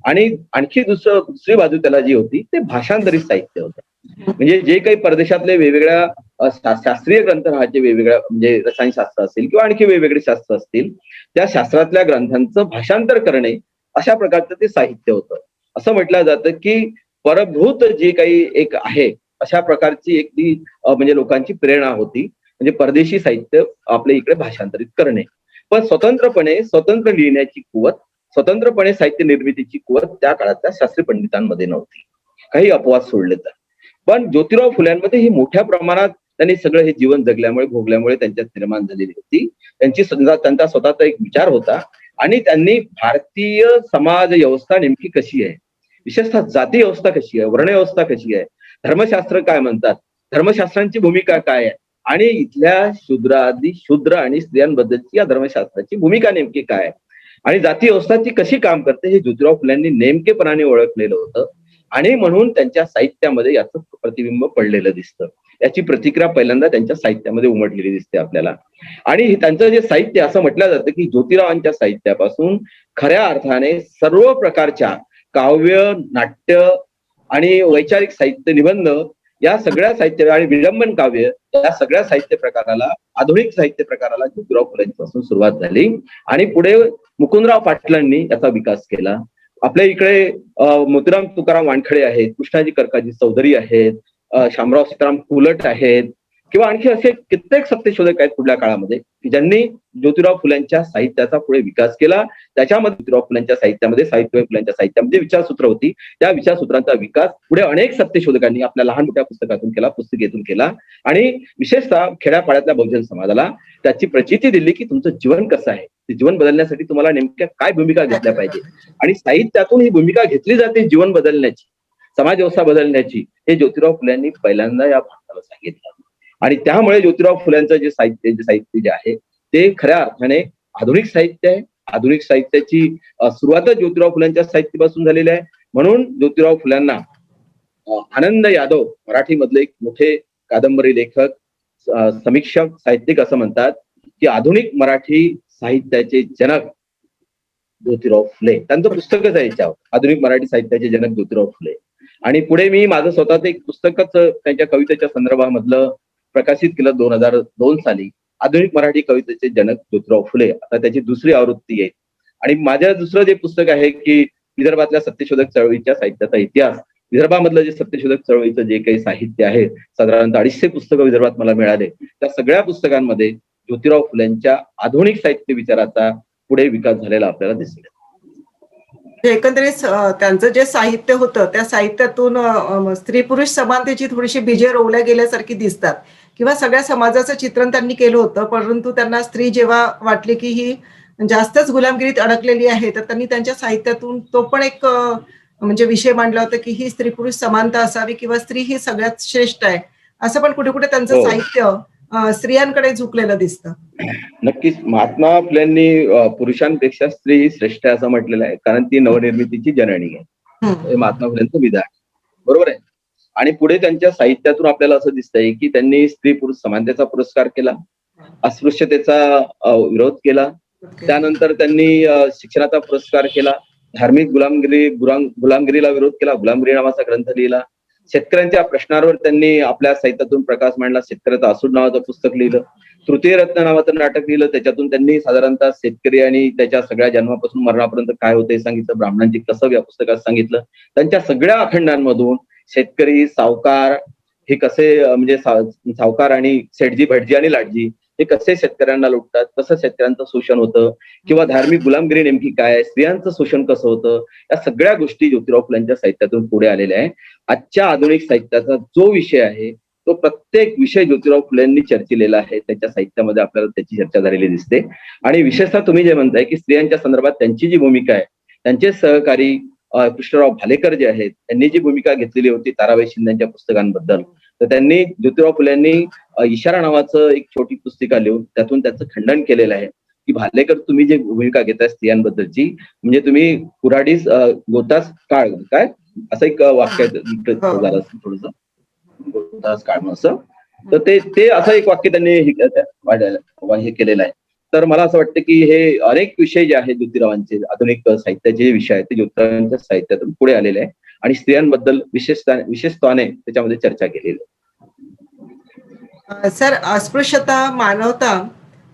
आणि आणखी दुसरी बाजू त्याला जी होती, ते भाषांतरित साहित्य होतं. म्हणजे जे काही परदेशातले वेगवेगळ्या शास्त्रीय ग्रंथ राहायचे, वेगवेगळ्या म्हणजे रसायनशास्त्र असेल किंवा आणखी वेगवेगळे शास्त्र असतील, त्या शास्त्रातल्या ग्रंथांचं भाषांतर करणे, अशा प्रकारचं ते साहित्य होतं. असं म्हटलं जातं की परभूत जे काही एक आहे, अशा प्रकारची एक ती म्हणजे लोकांची प्रेरणा होती, म्हणजे परदेशी साहित्य आपल्या इकडे भाषांतरित करणे. पण स्वतंत्र लिहिण्याची कुवत, स्वतंत्रपणे साहित्य निर्मितीची कुवत त्या काळातल्या शास्त्री पंडितांमध्ये नव्हती, काही अपवाद सोडले तर. पण ज्योतिराव फुल्यांमध्ये ही मोठ्या प्रमाणात त्यांनी सगळं हे जीवन जगल्यामुळे, भोगल्यामुळे त्यांच्यात निर्माण झालेली होती. त्यांचा स्वतःचा एक विचार होता. आणि त्यांनी भारतीय समाज व्यवस्था नेमकी कशी आहे, विशेषतः जाती व्यवस्था कशी आहे, वर्ण व्यवस्था कशी आहे, धर्मशास्त्र काय म्हणतात, धर्मशास्त्रांची भूमिका काय आहे, आणि इथल्या शूद्र आणि स्त्रियांबद्दलची या धर्मशास्त्राची भूमिका नेमकी काय आहे, आणि जाती व्यवस्था ती कशी काम करते, हे ज्योतिराव फुल्यांनी नेमकेपणाने ओळखलेलं होतं. आणि म्हणून त्यांच्या साहित्यामध्ये याचं प्रतिबिंब पडलेलं दिसतं. याची प्रतिक्रिया पहिल्यांदा त्यांच्या साहित्यामध्ये उमटलेली दिसते आपल्याला. आणि त्यांचं जे साहित्य, असं म्हटलं जातं की ज्योतिरावांच्या साहित्यापासून खऱ्या अर्थाने सर्व प्रकारच्या काव्य, नाट्य आणि वैचारिक साहित्य, निबंध, या सगळ्या साहित्य आणि विडंबन काव्य, या सगळ्या साहित्य प्रकाराला, आधुनिक साहित्य प्रकाराला ज्योतिराव फुलेंपासून सुरुवात झाली. आणि पुढे मुकुंदराव पाटलांनी याचा विकास केला. आपल्या इकडे मोतीराम तुकाराम वानखडे आहेत, कृष्णाजी कर्काजी चौधरी आहेत, शामराव सीताराम कुलट आहेत, किंवा आणखी असे कित्येक सत्यशोधक आहेत पुढल्या काळामध्ये, की ज्यांनी ज्योतिराव फुल्यांच्या साहित्याचा पुढे विकास केला. त्याच्यामध्ये ज्योतिराव फुल्यांच्या साहित्यामध्ये, सावित्रीबाई फुल्यांच्या साहित्यामध्ये विचारसूत्र होती. त्या विचारसूत्रांचा विकास पुढे अनेक सत्यशोधकांनी आपल्या लहान मोठ्या पुस्तकातून केला, पुस्तिकेतून केला. आणि विशेषतः खेड्यापाड्यातल्या बहुजन समाजाला त्याची प्रचिती दिली की तुमचं जीवन कसं आहे, ते जीवन बदलण्यासाठी तुम्हाला नेमक्या काय भूमिका घेतल्या पाहिजे, आणि साहित्यातून ही भूमिका घेतली जाते जीवन बदलण्याची, समाज व्यवस्था बदलण्याची, हे ज्योतिराव फुल्यांनी पहिल्यांदा या भारताला सांगितलं. आणि त्यामुळे ज्योतिराव फुल्यांचं जे साहित्य जे आहे, ते खऱ्या अर्थाने आधुनिक साहित्य आहे. आधुनिक साहित्याची सुरुवातच ज्योतिराव फुल्यांच्या साहित्यापासून झालेली आहे. म्हणून ज्योतिराव फुल्यांना आनंद यादव, मराठीमधले एक मोठे कादंबरी लेखक, समीक्षक, साहित्यिक असं म्हणतात की आधुनिक मराठी साहित्याचे जनक ज्योतिराव फुले. त्यांचं पुस्तकच आहे याच्यावर, आधुनिक मराठी साहित्याचे जनक ज्योतिराव फुले. आणि पुढे मी माझं स्वतःच एक पुस्तकच त्यांच्या कवितेच्या संदर्भामधलं प्रकाशित केलं 2002 साली, आधुनिक मराठी कवितेचे जनक ज्योतिराव फुले. आता त्याची दुसरी आवृत्ती आहे. आणि माझ्या दुसरं जे पुस्तक आहे की विदर्भातल्या सत्यशोधक चळवळीच्या साहित्याचा इतिहास. विदर्भामधलं जे सत्यशोधक चळवळीचं जे काही साहित्य आहे, साधारणतः 250 पुस्तकं विदर्भात मला मिळाले. त्या सगळ्या पुस्तकांमध्ये ज्योतिराव फुल्यांच्या आधुनिक साहित्य विचाराचा पुढे विकास झालेला आपल्याला दिसेल. एकंदरीत त्यांचं जे साहित्य होतं त्या साहित्यातून स्त्री पुरुष समानतेची थोडीशी बीजे रोवल्या गेल्यासारखी दिसतात किंवा सगळ्या समाजाचं चित्रण त्यांनी केलं होतं. परंतु त्यांना स्त्री जेव्हा वाटली की ही जास्तच गुलामगिरीत अडकलेली आहे, तर त्यांनी त्यांच्या साहित्यातून तो पण एक म्हणजे विषय मांडला होता की ही स्त्री पुरुष समानता असावी किंवा स्त्री ही सगळ्यात श्रेष्ठ आहे. असं पण कुठे कुठे त्यांचं साहित्य स्त्रियांकडे झुकलेलं दिसतं. नक्कीच महात्मा फुल्यांनी पुरुषांपेक्षा स्त्री ही श्रेष्ठ आहे असं म्हटलेलं आहे, कारण ती नवनिर्मितीची जननी आहे. हे महात्मा फुल्यांचं विधान बरोबर आहे. आणि पुढे त्यांच्या साहित्यातून आपल्याला असं दिसतंय की त्यांनी स्त्री पुरुष समानतेचा पुरस्कार केला, अस्पृश्यतेचा विरोध केला, त्यानंतर त्यांनी शिक्षणाचा पुरस्कार केला, धार्मिक गुलामगिरीला विरोध केला, गुलामगिरी नावाचा ग्रंथ लिहिला, शेतकऱ्यांच्या प्रश्नांवर त्यांनी आपल्या साहित्यातून प्रकाश मांडला, शेतकऱ्याचा असूड नावाचं पुस्तक लिहिलं, तृतीय रत्न नावाचं नाटक लिहिलं, त्याच्यातून त्यांनी साधारणतः शेतकरी आणि त्याच्या सगळ्या जन्मापासून मरणापर्यंत काय होतं हे सांगितलं, ब्राह्मणांची कसब या पुस्तकात सांगितलं. त्यांच्या सगळ्या अखंडांमधून शेतकरी, सावकार हे कसे म्हणजे सावकार आणि सेठजी, भटजी आणि लाटजी हे कसे शेतकऱ्यांना लुटतात, कसं शेतकऱ्यांचं शोषण होतं, किंवा धार्मिक गुलामगिरी नेमकी काय, स्त्रियांचं शोषण कसं होतं, या सगळ्या गोष्टी ज्योतिराव फुल्यांच्या साहित्यातून पुढे आलेल्या आहे. आजच्या आधुनिक साहित्याचा जो विषय आहे तो प्रत्येक विषय ज्योतिराव फुलेंनी चर्चिलेला आहे. त्याच्या साहित्यामध्ये आपल्याला त्याची चर्चा झालेली दिसते. आणि विशेषतः तुम्ही जे म्हणताय की स्त्रियांच्या संदर्भात त्यांची जी भूमिका आहे, त्यांचे सहकारी कृष्णराव भालेकर जे आहेत त्यांनी जी भूमिका घेतलेली होती ताराबाई शिंदेच्या पुस्तकांबद्दल, तर त्यांनी ज्योतिराव फुल्यांनी इशारा नावाचं एक छोटी पुस्तिका लिहून त्यातून त्याचं खंडन केलेलं आहे की भालेकर तुम्ही जी भूमिका घेताय स्त्रियांबद्दलची, म्हणजे तुम्ही कुऱ्हाडीस गोतास काळ काय असं एक वाक्य झालं थोडस गोतास काळ असं, तर ते असं एक वाक्य त्यांनी हे केलेलं आहे. तर मला असं वाटतं की हे अनेक विषय जे आहेत ज्योतिरावांचे आधुनिक साहित्याचे जे विषय आहेत ते ज्योतिरावांच्या साहित्यातून पुढे आलेले आहे आणि स्त्रियांबद्दल विशेषत्वाने त्याच्यामध्ये चर्चा केलेली आहे. सर, अस्पृश्यता, मानवता,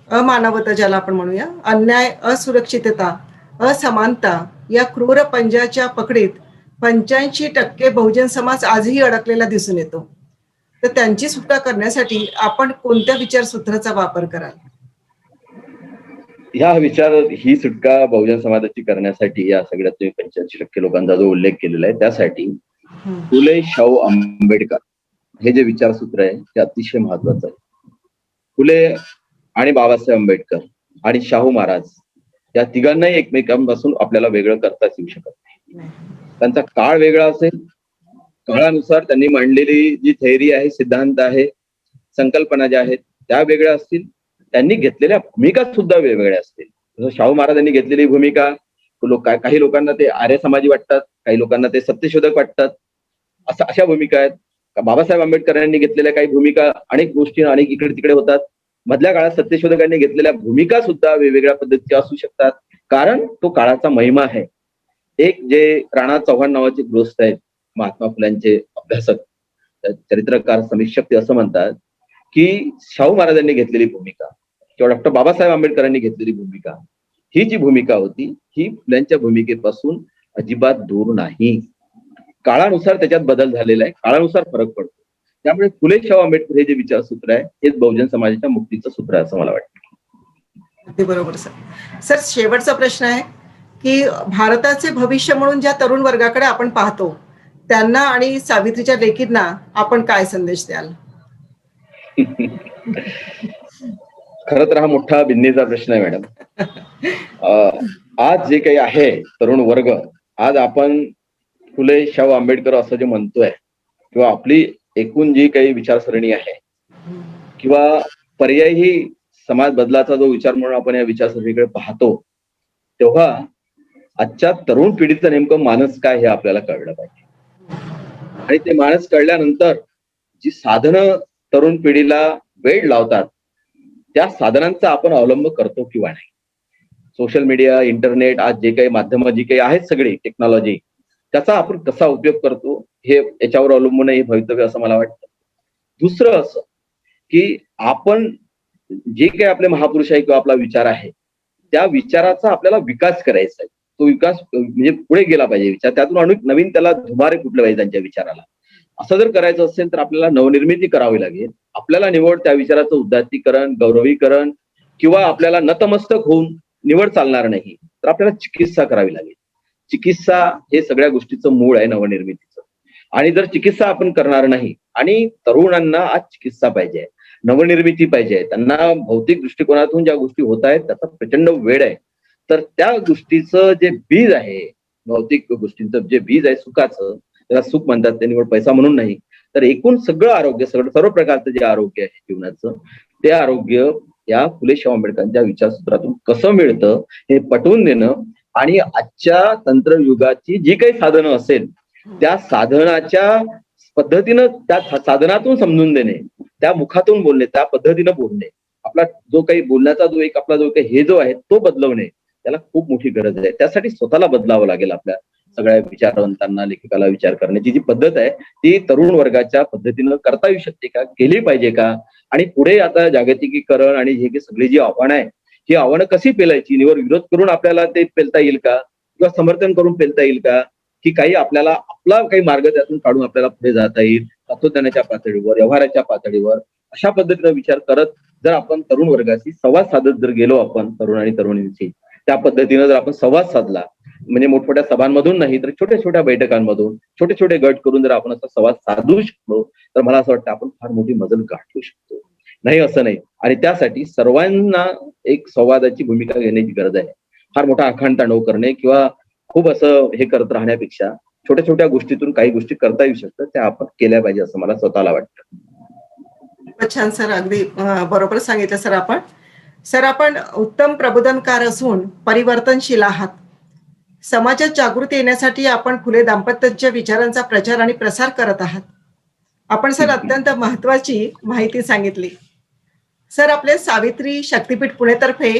अमानवता ज्याला आपण म्हणूया, अन्याय, असुरक्षितता, असमानता या क्रूर पंजाच्या पकडीत 85% बहुजन समाज आजही अडकलेला दिसून येतो. तर त्यांची सुटका करण्यासाठी आपण कोणत्या विचारसूत्राचा वापर कराल? ही सुटका बहुजन समाजाची करण्यासाठी या सगळ्यात 85% लोकांचा जो उल्लेख केलेला आहे त्यासाठी फुले, शाहू, आंबेडकर हे जे विचारसूत्र आहे ते अतिशय महत्वाचं आहे. फुले आणि बाबासाहेब आंबेडकर आणि शाहू महाराज या तिघांनाही एकमेकांपासून आपल्याला वेगळं करताच येऊ शकत नाही. त्यांचा काळ वेगळा असेल, काळानुसार त्यांनी मांडलेली जी थेअरी आहे, सिद्धांत आहे, संकल्पना ज्या आहेत त्या वेगळ्या असतील, त्यांनी घेतलेल्या भूमिका सुद्धा वेगवेगळ्या असतील. जसं शाहू महाराजांनी घेतलेली भूमिका काही लोकांना ते आर्य समाजी वाटतात, काही लोकांना ते सत्यशोधक वाटतात, अशा भूमिका आहेत. बाबासाहेब आंबेडकरांनी घेतलेल्या काही भूमिका अनेक गोष्टी अनेक इकडे तिकडे होतात. मधल्या काळात सत्यशोधकांनी घेतलेल्या भूमिका सुद्धा वेगवेगळ्या पद्धतीच्या असू शकतात, कारण तो काळाचा महिमा आहे. एक जे राणा चव्हाण नावाचे गृहस्थ आहेत, महात्मा फुल्यांचे अभ्यासक, चरित्रकार, समीक्षक, ते असं म्हणतात की शाहू महाराजांनी घेतलेली भूमिका किंवा डॉक्टर बाबासाहेब आंबेडकरांनी घेतलेली भूमिका, ही जी भूमिका होती ही फुल्यांच्या भूमिकेपासून अजिबात दूर नाही. काळानुसार त्याच्यात बदल झालेला आहे, काळानुसार फरक पडतो. त्यामुळे फुले, शाहू, आंबेडकर हे जे विचारसूत्र आहे हेच बहुजन समाजाच्या मुक्तीचं सूत्र आहे असं मला वाटतं. अगदी बरोबर सर. सर, शेवटचा प्रश्न आहे की भारताचे भविष्य म्हणून ज्या तरुण वर्गाकडे आपण पाहतो त्यांना आणि सावित्रीच्या लेकींना आपण काय संदेश द्याल? खरं तर हा मोठा भिन्नीचा प्रश्न आहे मॅडम. आज जे काही आहे तरुण वर्ग, आज आपण फुले, शाहू, आंबेडकर असं जे म्हणतोय किंवा आपली एकूण जी काही विचारसरणी आहे किंवा पर्यायी समाज बदलाचा जो विचार म्हणून आपण या विचारसरणीकडे पाहतो, तेव्हा आजच्या तरुण पिढीचं नेमकं मानस काय हे आपल्याला कळलं पाहिजे. आणि ते मानस कळल्यानंतर जी साधनं तरुण पिढीला वेळ लावतात त्या साधनांचा आपण अवलंब करतो किंवा नाही. सोशल मीडिया, इंटरनेट, आज जे काही माध्यमं जी काही आहेत सगळी टेक्नॉलॉजी, त्याचा आपण कसा उपयोग करतो हे याच्यावर अवलंबून हे भवितव्य असं मला वाटतं. दुसरं असं की आपण जे काही आपले महापुरुष आहे किंवा आपला विचार आहे त्या विचाराचा आपल्याला विकास करायचा आहे. तो विकास म्हणजे पुढे गेला पाहिजे विचार, त्यातून नवीन त्याला धुमारे फुटले पाहिजे त्यांच्या विचाराला. असं जर करायचं असेल तर आपल्याला नवनिर्मिती करावी लागेल. आपल्याला निवड त्या विचाराचं उदात्तीकरण, गौरवीकरण किंवा आपल्याला नतमस्तक होऊन निवड चालणार नाही, तर आपल्याला चिकित्सा करावी लागेल. चिकित्सा हे सगळ्या गोष्टीचं मूळ आहे नवनिर्मितीचं. आणि जर चिकित्सा आपण करणार नाही, आणि तरुणांना आज चिकित्सा पाहिजे, नवनिर्मिती पाहिजे, त्यांना भौतिक दृष्टिकोनातून ज्या गोष्टी होत आहेत त्याचा प्रचंड वेळ आहे, तर त्या गोष्टीचं जे बीज आहे, भौतिक गोष्टींचं जे बीज आहे सुखाचं, त्याला सुख म्हणतात, ते निवड पैसा म्हणून नाही, तर एकूण सगळं आरोग्य, सर्व प्रकारचं जे आरोग्य आहे जीवनाचं, ते आरोग्य या फुले शाहू आंबेडकरांच्या विचारसूत्रातून कसं मिळतं हे पटवून देणं, आणि आजच्या तंत्रयुगाची जी काही साधनं असेल त्या साधनाच्या पद्धतीनं, त्या साधनातून समजून देणे, त्या मुखातून बोलणे, त्या पद्धतीनं बोलणे, आपला जो काही बोलण्याचा जो एक आपला जो काही हे जो आहे तो बदलवणे, त्याला खूप मोठी गरज आहे. त्यासाठी स्वतःला बदलावं लागेल. आपल्या सगळ्या विचारवंतांना, लेखकाला विचार करण्याची जी पद्धत आहे ती तरुण वर्गाच्या पद्धतीनं करता येऊ शकते का, केली पाहिजे का, आणि पुढे आता जागतिकीकरण आणि हे सगळी जी आव्हानं आहे ही आव्हानं कशी पेलायची, निवड विरोध करून आपल्याला ते पेलता येईल का, किंवा समर्थन करून पेलता येईल का, की काही आपल्याला आपला काही मार्ग त्यातून काढून आपल्याला पुढे जाता येईल, तत्वज्ञानाच्या पातळीवर, व्यवहाराच्या पातळीवर, अशा पद्धतीनं विचार करत जर आपण तरुण वर्गाशी संवाद साधत जर गेलो, आपण तरुण आणि तरुणींशी त्या पद्धतीनं जर आपण संवाद साधला, म्हणजे मोठमोठ्या सभांमधून नाही तर छोट्या छोट्या बैठकांमधून छोटे छोटे गट करून जर आपण असा संवाद साधू शकलो, तर मला असं वाटतं आपण फार मोठी मजल गाठू शकतो. नाही असं नाही, आणि त्यासाठी सर्वांना एक संवादाची भूमिका घेण्याची गरज आहे. फार मोठा आखाण तांडव करणे किंवा खूप असं हे करत राहण्यापेक्षा छोट्या छोट्या गोष्टीतून काही गोष्टी करता येऊ शकतात, त्या आपण केल्या पाहिजे असं मला स्वतःला वाटतं. छान सर, अगदी बरोबर सांगितलं सर आपण. सर, आपण उत्तम प्रबोधनकार असून परिवर्तनशील आहात. समाजात जागृती येण्यासाठी आपण फुले दाम्पत्याच्या विचारांचा प्रचार आणि प्रसार करत आहात. आपण सर अत्यंत महत्वाची माहिती सांगितली. सर, आपले सावित्री शक्तीपीठ पुणेतर्फे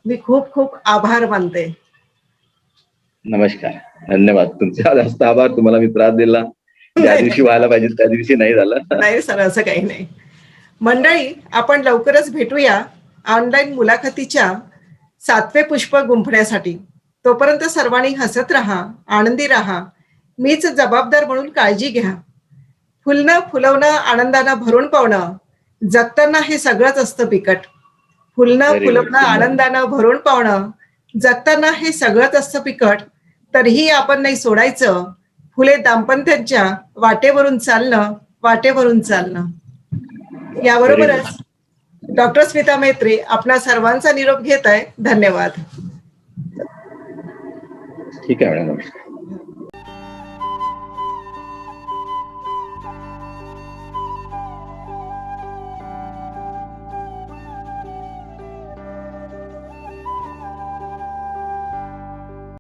मी खूप खूप आभार मानते. नमस्कार, धन्यवाद. तुमचा जास्त आभार. तुम्हाला मी त्रास दिला, ज्या दिवशी व्हायला पाहिजे त्या दिवशी नाही झालं. नाही सर, असं काही नाही. मंडळी, आपण लवकरच भेटूया ऑनलाईन मुलाखतीच्या 7वे पुष्प गुंफण्यासाठी. तोपर्यंत सर्वांनी हसत राहा, आनंदी राहा. मीच जबाबदार म्हणून काळजी घ्या. फुलणं फुलवणं आनंदानं भरून पावणं, जगताना हे सगळंच असतं बिकट. फुलणं फुलवणं आनंदानं भरून पावणं, जगताना हे सगळंच असतं बिकट. तरीही आपण नाही सोडायचं फुले दाम्पत्याच्या वाटेवरून चालणं, वाटेवरून चालणं. याबरोबरच डॉक्टर स्मिता मेत्रे आपला सर्वांचा निरोप घेत आहे. धन्यवाद. ठीक आहे मॅडम, नमस्कार.